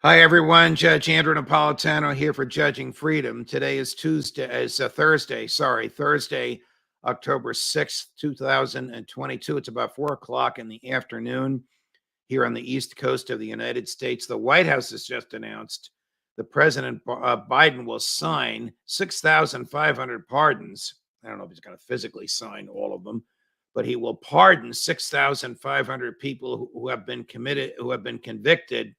Hi, everyone. Judge Andrew Napolitano here for Judging Freedom. Today is Thursday, October 6th, 2022. It's about 4 o'clock in the afternoon here on the East Coast of the United States. The White House has just announced that President Biden will sign 6,500 pardons. I don't know if he's going to physically sign all of them, but he will pardon 6,500 people who have been convicted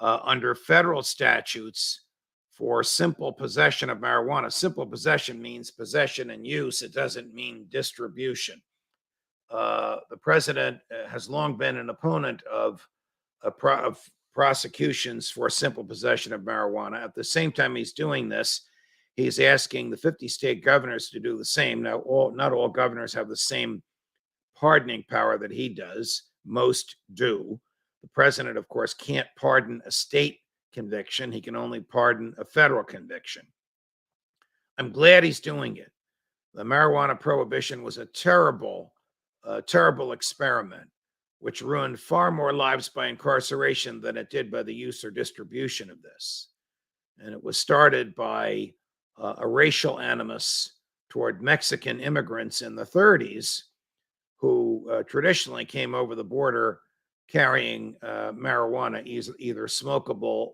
under federal statutes for simple possession of marijuana. Simple possession means possession and use. It doesn't mean distribution. The president has long been an opponent of prosecutions for simple possession of marijuana. At the same time he's doing this, he's asking the 50 state governors to do the same. Now, not all governors have the same pardoning power that he does. Most do. The president, of course, can't pardon a state conviction. He can only pardon a federal conviction. I'm glad he's doing it. The marijuana prohibition was a terrible experiment, which ruined far more lives by incarceration than it did by the use or distribution of this. And it was started by a racial animus toward Mexican immigrants in the 30s who traditionally came over the border carrying marijuana, either smokable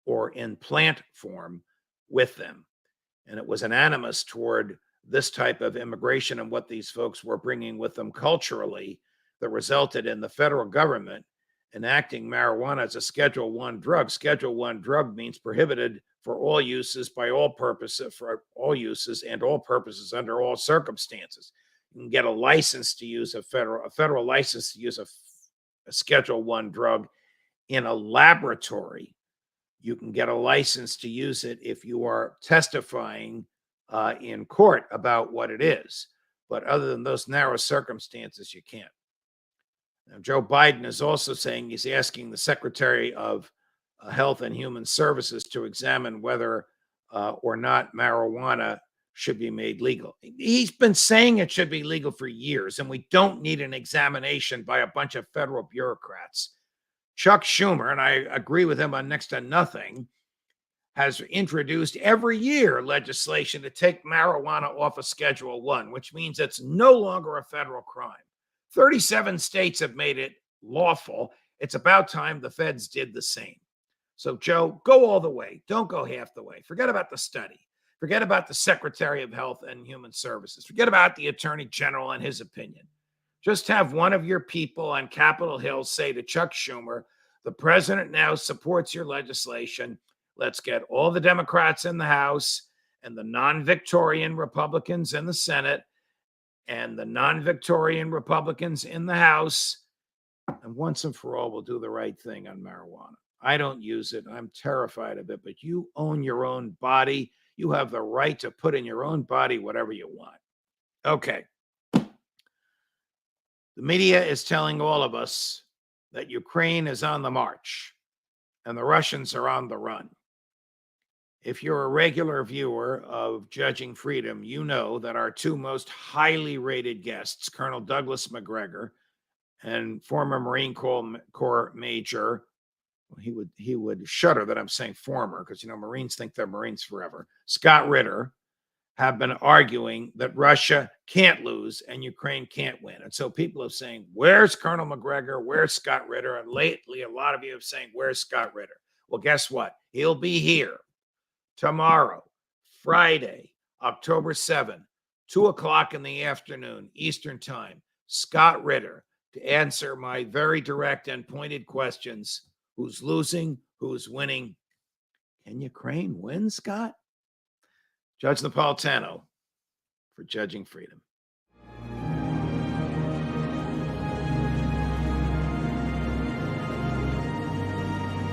or in plant form, with them. And it was an animus toward this type of immigration and what these folks were bringing with them culturally that resulted in the federal government enacting marijuana as a Schedule I drug. Schedule I drug means prohibited for all uses, by all purposes, for all uses and all purposes under all circumstances. You can get a license to use a federal license to use a Schedule I drug in a laboratory. You can get a license to use it if you are testifying in court about what it is. But other than those narrow circumstances, you can't. Now, Joe Biden is also saying he's asking the Secretary of Health and Human Services to examine whether or not marijuana should be made legal. He's been saying it should be legal for years, and we don't need an examination by a bunch of federal bureaucrats. Chuck Schumer, and I agree with him on next to nothing, has introduced every year legislation to take marijuana off of Schedule I, which means it's no longer a federal crime. 37 states have made it lawful. It's about time the feds did the same. So, Joe, go all the way. Don't go half the way. Forget about the study. Forget about the Secretary of Health and Human Services. Forget about the Attorney General and his opinion. Just have one of your people on Capitol Hill say to Chuck Schumer, the president now supports your legislation. Let's get all the Democrats in the House and the non-Victorian Republicans in the Senate and the non-Victorian Republicans in the House, and once and for all, we'll do the right thing on marijuana. I don't use it. I'm terrified of it, but you own your own body. You have the right to put in your own body whatever you want. Okay. The media is telling all of us that Ukraine is on the march and the Russians are on the run. If you're a regular viewer of Judging Freedom, you know that our two most highly rated guests, Colonel Douglas Macgregor and former Marine Corps Major, he would shudder that I'm saying former, because Marines think they're Marines forever, Scott Ritter, have been arguing that Russia can't lose and Ukraine can't win. And so people are saying, where's Colonel Macgregor? Where's Scott Ritter? And lately, a lot of you have saying, where's Scott Ritter? Well, guess what? He'll be here tomorrow, Friday, October 7th, 2 o'clock in the afternoon, Eastern Time. Scott Ritter to answer my very direct and pointed questions. Who's losing? Who's winning? Can Ukraine win, Scott? Judge Napolitano for Judging Freedom.